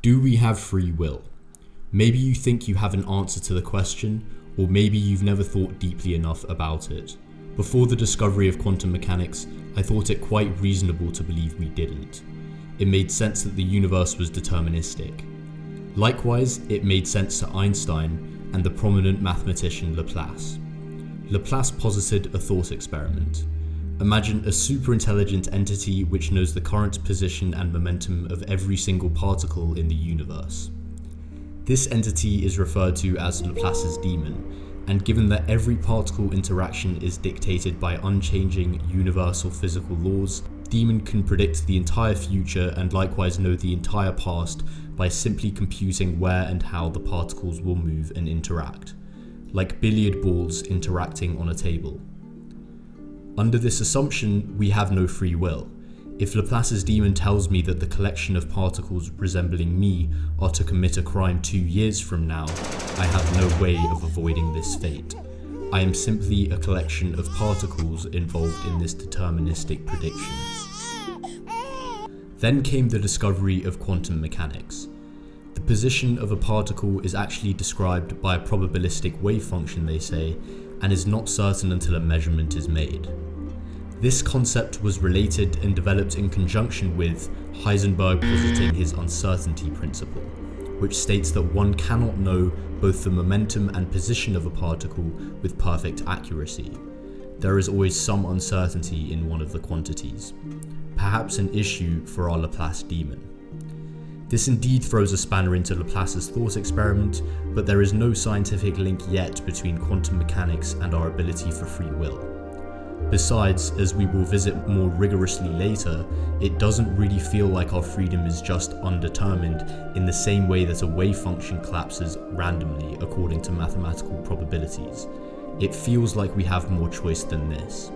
Do we have free will? Maybe you think you have an answer to the question, or maybe you've never thought deeply enough about it. Before the discovery of quantum mechanics, I thought it quite reasonable to believe we didn't. It made sense that the universe was deterministic. Likewise, it made sense to Einstein and the prominent mathematician Laplace. Laplace posited a thought experiment. Imagine a superintelligent entity which knows the current position and momentum of every single particle in the universe. This entity is referred to as Laplace's demon, and given that every particle interaction is dictated by unchanging universal physical laws, demon can predict the entire future and likewise know the entire past by simply computing where and how the particles will move and interact, like billiard balls interacting on a table. Under this assumption, we have no free will. If Laplace's demon tells me that the collection of particles resembling me are to commit a crime 2 years from now, I have no way of avoiding this fate. I am simply a collection of particles involved in this deterministic prediction. Then came the discovery of quantum mechanics. The position of a particle is actually described by a probabilistic wave function, they say, and is not certain until a measurement is made. This concept was related and developed in conjunction with Heisenberg positing his uncertainty principle, which states that one cannot know both the momentum and position of a particle with perfect accuracy. There is always some uncertainty in one of the quantities, perhaps an issue for our Laplace demon. This indeed throws a spanner into Laplace's thought experiment, but there is no scientific link yet between quantum mechanics and our ability for free will. Besides, as we will visit more rigorously later, it doesn't really feel like our freedom is just undetermined in the same way that a wave function collapses randomly according to mathematical probabilities. It feels like we have more choice than this.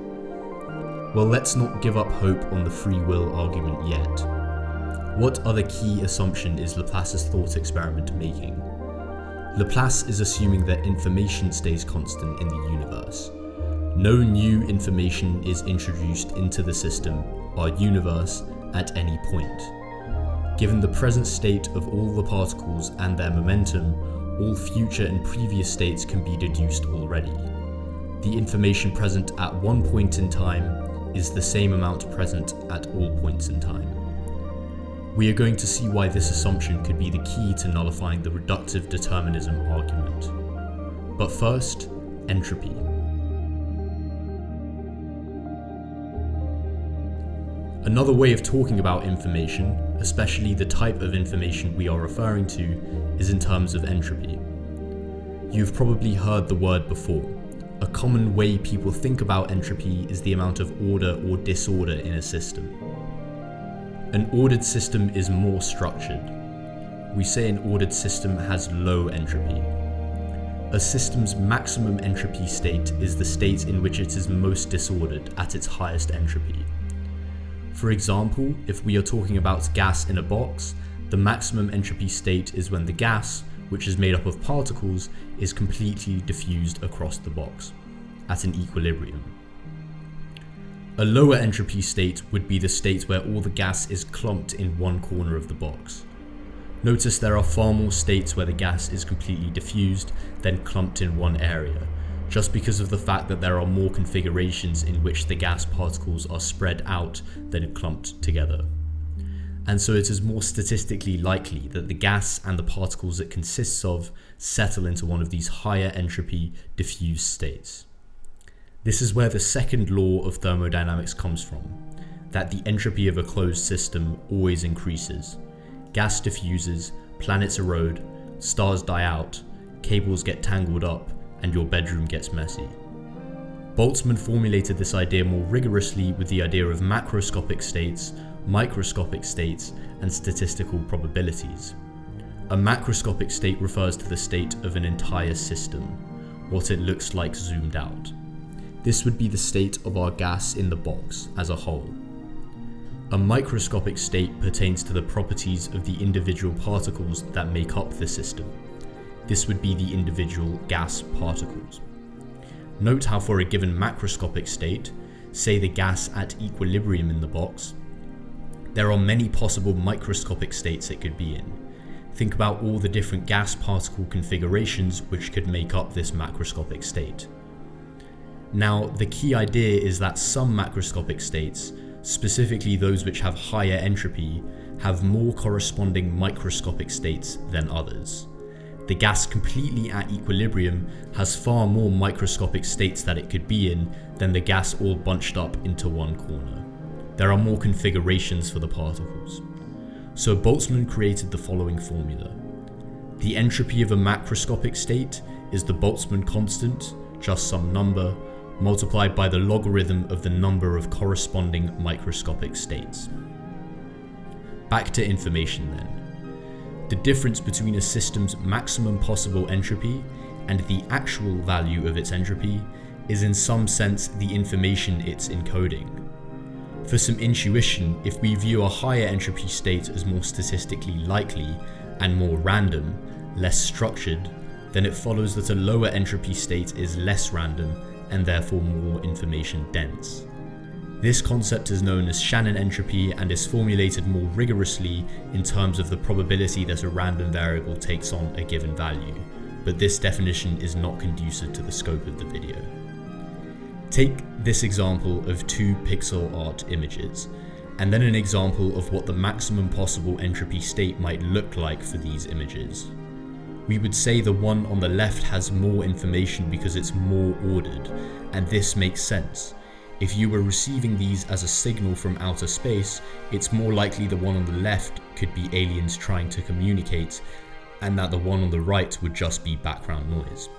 Well, let's not give up hope on the free will argument yet. What other key assumption is Laplace's thought experiment making? Laplace is assuming that information stays constant in the universe. No new information is introduced into the system, our universe, at any point. Given the present state of all the particles and their momentum, all future and previous states can be deduced already. The information present at one point in time is the same amount present at all points in time. We are going to see why this assumption could be the key to nullifying the reductive determinism argument. But first, entropy. Another way of talking about information, especially the type of information we are referring to, is in terms of entropy. You've probably heard the word before. A common way people think about entropy is the amount of order or disorder in a system. An ordered system is more structured. We say an ordered system has low entropy. A system's maximum entropy state is the state in which it is most disordered at its highest entropy. For example, if we are talking about gas in a box, the maximum entropy state is when the gas, which is made up of particles, is completely diffused across the box, at an equilibrium. A lower entropy state would be the state where all the gas is clumped in one corner of the box. Notice there are far more states where the gas is completely diffused than clumped in one area, just because of the fact that there are more configurations in which the gas particles are spread out than clumped together. And so it is more statistically likely that the gas and the particles it consists of settle into one of these higher entropy diffuse states. This is where the second law of thermodynamics comes from, that the entropy of a closed system always increases. Gas diffuses, planets erode, stars die out, cables get tangled up, and your bedroom gets messy. Boltzmann formulated this idea more rigorously with the idea of macroscopic states, microscopic states, and statistical probabilities. A macroscopic state refers to the state of an entire system, what it looks like zoomed out. This would be the state of our gas in the box as a whole. A microscopic state pertains to the properties of the individual particles that make up the system. This would be the individual gas particles. Note how for a given macroscopic state, say the gas at equilibrium in the box, there are many possible microscopic states it could be in. think about all the different gas particle configurations which could make up this macroscopic state. Now, the key idea is that some macroscopic states, specifically those which have higher entropy, have more corresponding microscopic states than others. The gas completely at equilibrium has far more microscopic states that it could be in than the gas all bunched up into one corner. There are more configurations for the particles. So Boltzmann created the following formula. The entropy of a macroscopic state is the Boltzmann constant, just some number, multiplied by the logarithm of the number of corresponding microscopic states. Back to information then. The difference between a system's maximum possible entropy and the actual value of its entropy is in some sense the information it's encoding. For some intuition, if we view a higher entropy state as more statistically likely and more random, less structured, then it follows that a lower entropy state is less random and therefore more information dense. This concept is known as Shannon entropy and is formulated more rigorously in terms of the probability that a random variable takes on a given value, but this definition is not conducive to the scope of the video. Take this example of two pixel art images, and then an example of what the maximum possible entropy state might look like for these images. We would say the one on the left has more information because it's more ordered, and this makes sense. If you were receiving these as a signal from outer space, it's more likely the one on the left could be aliens trying to communicate, and that the one on the right would just be background noise.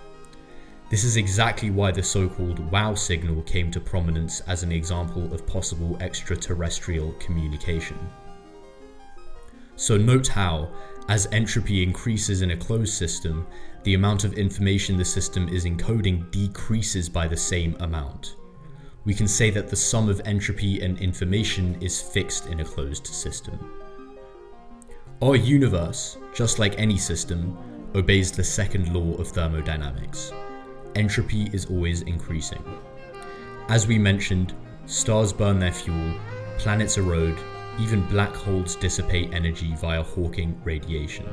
This is exactly why the so-called wow signal came to prominence as an example of possible extraterrestrial communication. So note how, as entropy increases in a closed system, the amount of information the system is encoding decreases by the same amount. We can say that the sum of entropy and information is fixed in a closed system. Our universe, just like any system, obeys the second law of thermodynamics. Entropy is always increasing. As we mentioned, stars burn their fuel, planets erode, even black holes dissipate energy via Hawking radiation.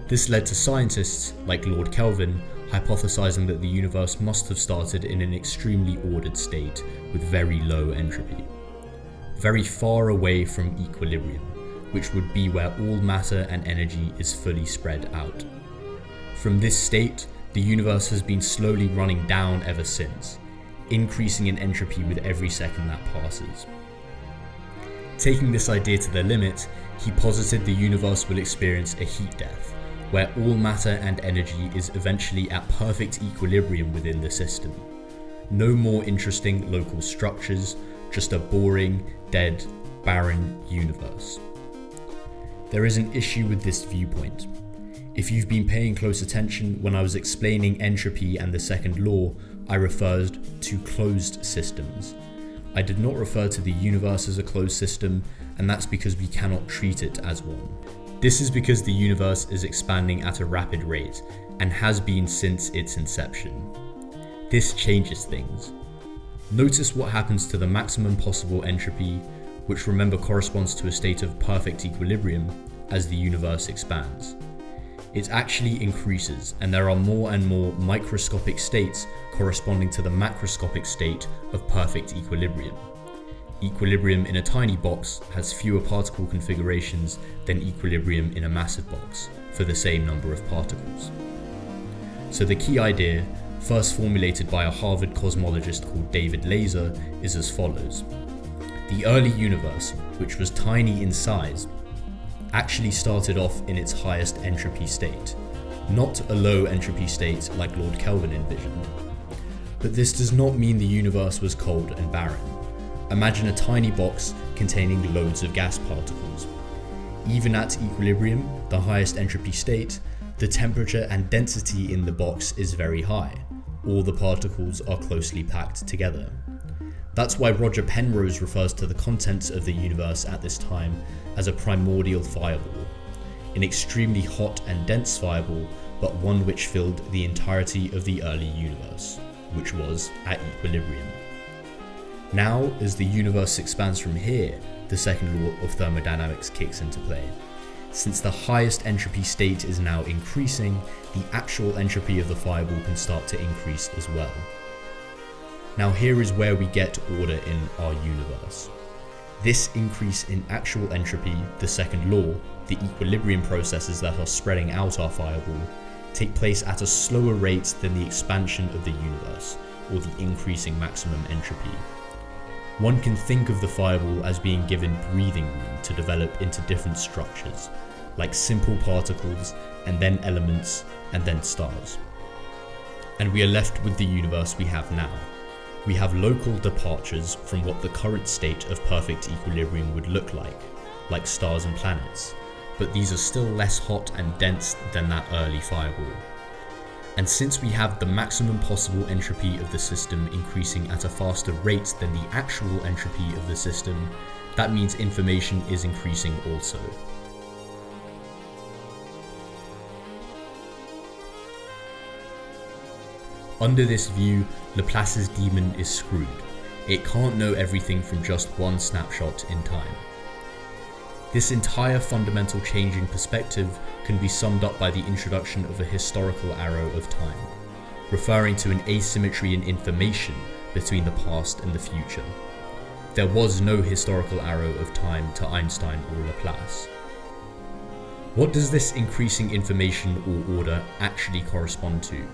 This led to scientists, like Lord Kelvin, hypothesizing that the universe must have started in an extremely ordered state with very low entropy, very far away from equilibrium, which would be where all matter and energy is fully spread out. From this state, the universe has been slowly running down ever since, increasing in entropy with every second that passes. Taking this idea to the limit, he posited the universe will experience a heat death, where all matter and energy is eventually at perfect equilibrium within the system. No more interesting local structures, just a boring, dead, barren universe. There is an issue with this viewpoint. If you've been paying close attention when I was explaining entropy and the second law, I referred to closed systems. I did not refer to the universe as a closed system, and that's because we cannot treat it as one. This is because the universe is expanding at a rapid rate, and has been since its inception. This changes things. Notice what happens to the maximum possible entropy, which remember corresponds to a state of perfect equilibrium, as the universe expands. It actually increases, and there are more and more microscopic states corresponding to the macroscopic state of perfect equilibrium. Equilibrium in a tiny box has fewer particle configurations than equilibrium in a massive box for the same number of particles. So the key idea, first formulated by a Harvard cosmologist called David Laser, is as follows. The early universe, which was tiny in size, actually started off in its highest entropy state, not a low entropy state like Lord Kelvin envisioned. But this does not mean the universe was cold and barren. Imagine a tiny box containing loads of gas particles. Even at equilibrium, the highest entropy state, the temperature and density in the box is very high. All the particles are closely packed together. That's why Roger Penrose refers to the contents of the universe at this time as a primordial fireball, an extremely hot and dense fireball, but one which filled the entirety of the early universe, which was at equilibrium. Now, as the universe expands from here, the second law of thermodynamics kicks into play. Since the highest entropy state is now increasing, the actual entropy of the fireball can start to increase as well. Now here is where we get order in our universe. This increase in actual entropy, the second law, the equilibrium processes that are spreading out our fireball, take place at a slower rate than the expansion of the universe, or the increasing maximum entropy. One can think of the fireball as being given breathing room to develop into different structures, like simple particles, and then elements, and then stars. And we are left with the universe we have now. We have local departures from what the current state of perfect equilibrium would look like stars and planets, but these are still less hot and dense than that early fireball. And since we have the maximum possible entropy of the system increasing at a faster rate than the actual entropy of the system, that means information is increasing also. Under this view, Laplace's demon is screwed. It can't know everything from just one snapshot in time. This entire fundamental change in perspective can be summed up by the introduction of a historical arrow of time, referring to an asymmetry in information between the past and the future. There was no historical arrow of time to Einstein or Laplace. What does this increasing information or order actually correspond to?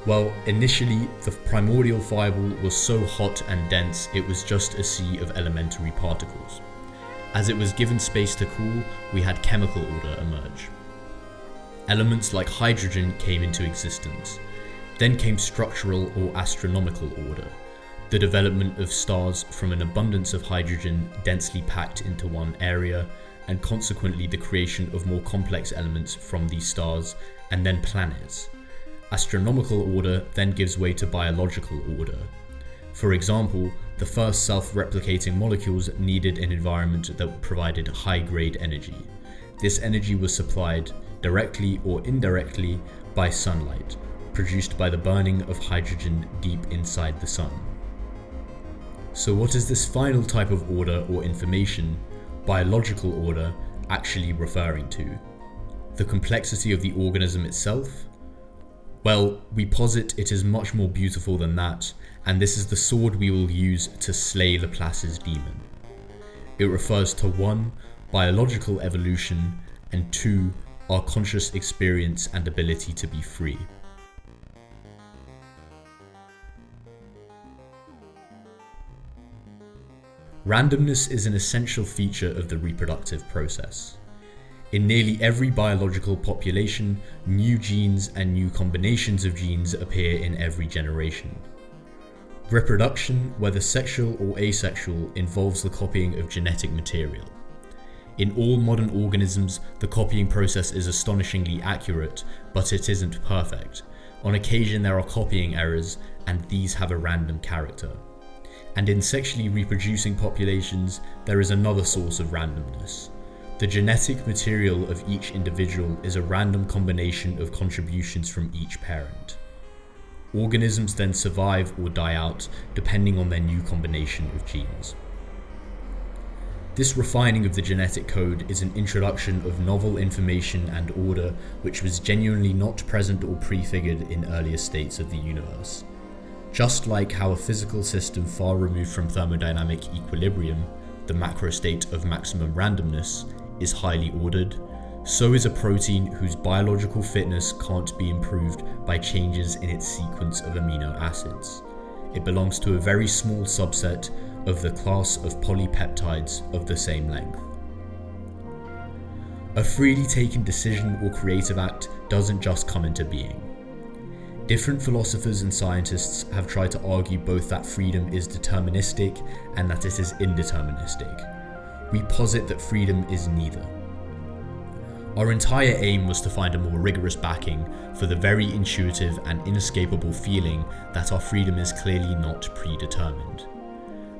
Well, initially, the primordial fireball was so hot and dense it was just a sea of elementary particles. As it was given space to cool, we had chemical order emerge. Elements like hydrogen came into existence. Then came structural or astronomical order, the development of stars from an abundance of hydrogen densely packed into one area, and consequently the creation of more complex elements from these stars, and then planets. Astronomical order then gives way to biological order. For example, the first self-replicating molecules needed an environment that provided high-grade energy. This energy was supplied, directly or indirectly, by sunlight, produced by the burning of hydrogen deep inside the sun. So what is this final type of order or information, biological order, actually referring to? The complexity of the organism itself? Well, we posit it is much more beautiful than that, and this is the sword we will use to slay Laplace's demon. It refers to 1. Biological evolution, and 2. Our conscious experience and ability to be free. Randomness is an essential feature of the reproductive process. In nearly every biological population, new genes and new combinations of genes appear in every generation. Reproduction, whether sexual or asexual, involves the copying of genetic material. In all modern organisms, the copying process is astonishingly accurate, but it isn't perfect. On occasion there are copying errors, and these have a random character. And in sexually reproducing populations, there is another source of randomness. The genetic material of each individual is a random combination of contributions from each parent. Organisms then survive or die out depending on their new combination of genes. This refining of the genetic code is an introduction of novel information and order which was genuinely not present or prefigured in earlier states of the universe. Just like how a physical system far removed from thermodynamic equilibrium, the macro state of maximum randomness, is highly ordered, so is a protein whose biological fitness can't be improved by changes in its sequence of amino acids. It belongs to a very small subset of the class of polypeptides of the same length. A freely taken decision or creative act doesn't just come into being. Different philosophers and scientists have tried to argue both that freedom is deterministic and that it is indeterministic. We posit that freedom is neither. Our entire aim was to find a more rigorous backing for the very intuitive and inescapable feeling that our freedom is clearly not predetermined.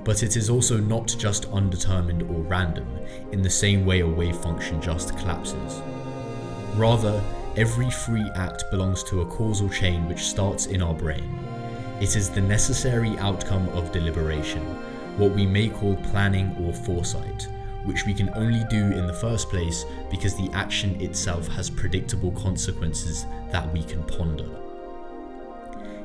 But it is also not just undetermined or random, in the same way a wave function just collapses. Rather, every free act belongs to a causal chain which starts in our brain. It is the necessary outcome of deliberation, what we may call planning or foresight, which we can only do in the first place because the action itself has predictable consequences that we can ponder.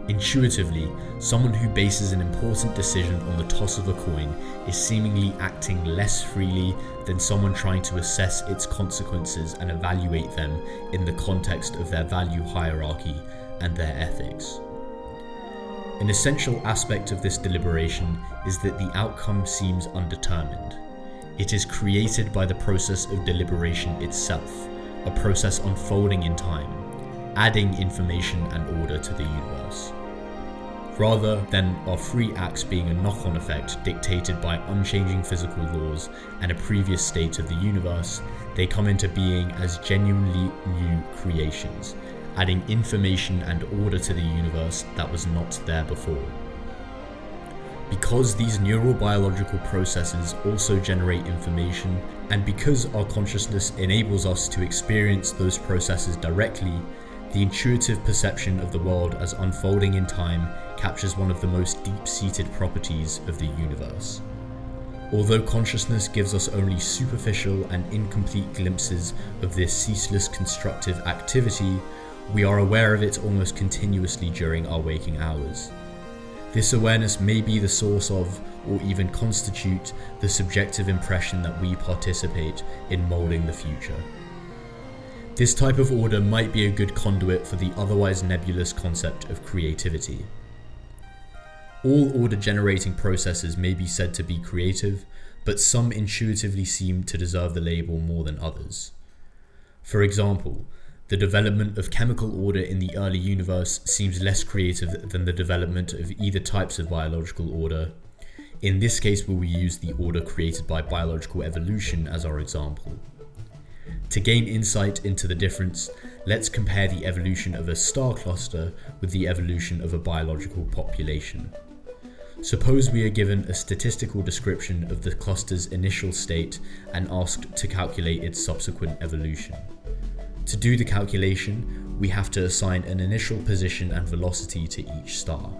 Intuitively, someone who bases an important decision on the toss of a coin is seemingly acting less freely than someone trying to assess its consequences and evaluate them in the context of their value hierarchy and their ethics. An essential aspect of this deliberation is that the outcome seems undetermined. It is created by the process of deliberation itself, a process unfolding in time, adding information and order to the universe. Rather than our free acts being a knock-on effect dictated by unchanging physical laws and a previous state of the universe, they come into being as genuinely new creations, adding information and order to the universe that was not there before. Because these neurobiological processes also generate information, and because our consciousness enables us to experience those processes directly, the intuitive perception of the world as unfolding in time captures one of the most deep-seated properties of the universe. Although consciousness gives us only superficial and incomplete glimpses of this ceaseless constructive activity, we are aware of it almost continuously during our waking hours. This awareness may be the source of, or even constitute, the subjective impression that we participate in molding the future. This type of order might be a good conduit for the otherwise nebulous concept of creativity. All order-generating processes may be said to be creative, but some intuitively seem to deserve the label more than others. For example, the development of chemical order in the early universe seems less creative than the development of either types of biological order. In this case, we will use the order created by biological evolution as our example. To gain insight into the difference, let's compare the evolution of a star cluster with the evolution of a biological population. Suppose we are given a statistical description of the cluster's initial state and asked to calculate its subsequent evolution. To do the calculation, we have to assign an initial position and velocity to each star.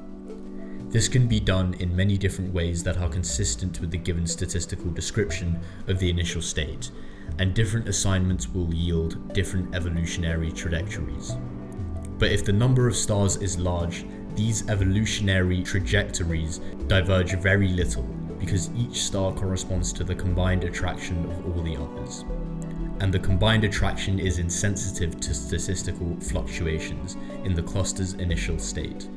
This can be done in many different ways that are consistent with the given statistical description of the initial state, and different assignments will yield different evolutionary trajectories. But if the number of stars is large, these evolutionary trajectories diverge very little because each star corresponds to the combined attraction of all the others. And the combined attraction is insensitive to statistical fluctuations in the cluster's initial state.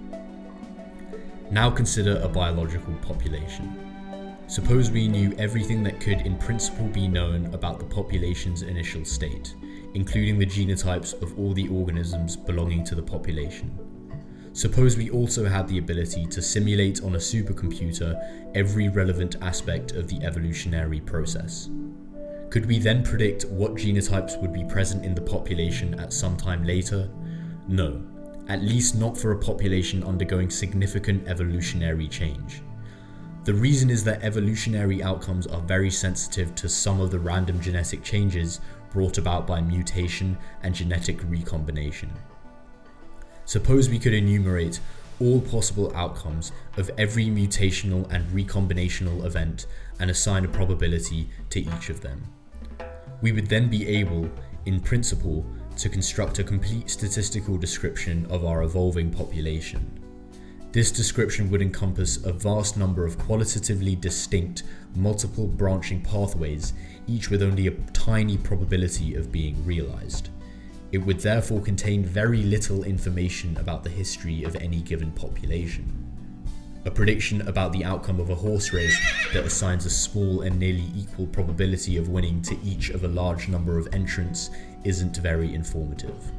Now consider a biological population. Suppose we knew everything that could in principle be known about the population's initial state, including the genotypes of all the organisms belonging to the population. Suppose we also had the ability to simulate on a supercomputer every relevant aspect of the evolutionary process. Could we then predict what genotypes would be present in the population at some time later? No, at least not for a population undergoing significant evolutionary change. The reason is that evolutionary outcomes are very sensitive to some of the random genetic changes brought about by mutation and genetic recombination. Suppose we could enumerate all possible outcomes of every mutational and recombinational event and assign a probability to each of them. We would then be able, in principle, to construct a complete statistical description of our evolving population. This description would encompass a vast number of qualitatively distinct, multiple branching pathways, each with only a tiny probability of being realized. It would therefore contain very little information about the history of any given population. A prediction about the outcome of a horse race that assigns a small and nearly equal probability of winning to each of a large number of entrants isn't very informative.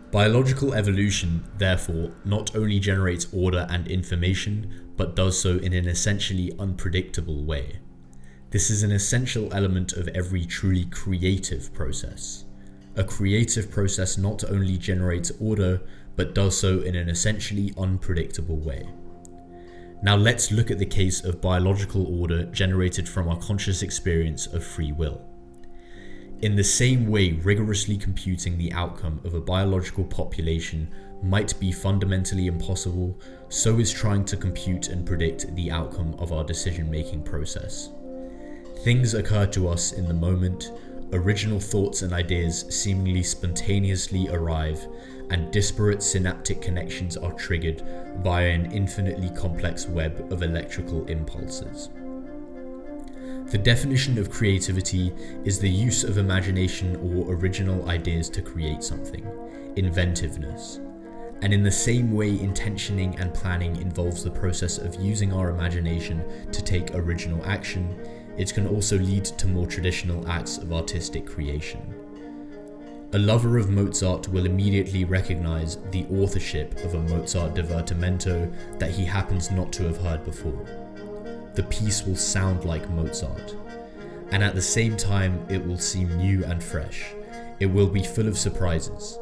Biological evolution, therefore, not only generates order and information, but does so in an essentially unpredictable way. This is an essential element of every truly creative process. A creative process not only generates order, but does so in an essentially unpredictable way. Now let's look at the case of biological order generated from our conscious experience of free will. In the same way, rigorously computing the outcome of a biological population might be fundamentally impossible, so is trying to compute and predict the outcome of our decision-making process. Things occur to us in the moment, original thoughts and ideas seemingly spontaneously arrive, and disparate synaptic connections are triggered via an infinitely complex web of electrical impulses. The definition of creativity is the use of imagination or original ideas to create something, inventiveness. And in the same way intentioning and planning involves the process of using our imagination to take original action, it can also lead to more traditional acts of artistic creation. A lover of Mozart will immediately recognize the authorship of a Mozart divertimento that he happens not to have heard before. The piece will sound like Mozart, and at the same time it will seem new and fresh. It will be full of surprises.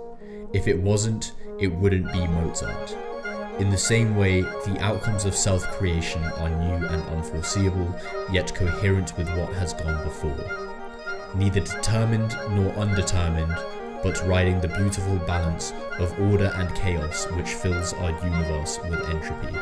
If it wasn't, it wouldn't be Mozart. In the same way, the outcomes of self-creation are new and unforeseeable, yet coherent with what has gone before. Neither determined nor undetermined, but riding the beautiful balance of order and chaos which fills our universe with entropy.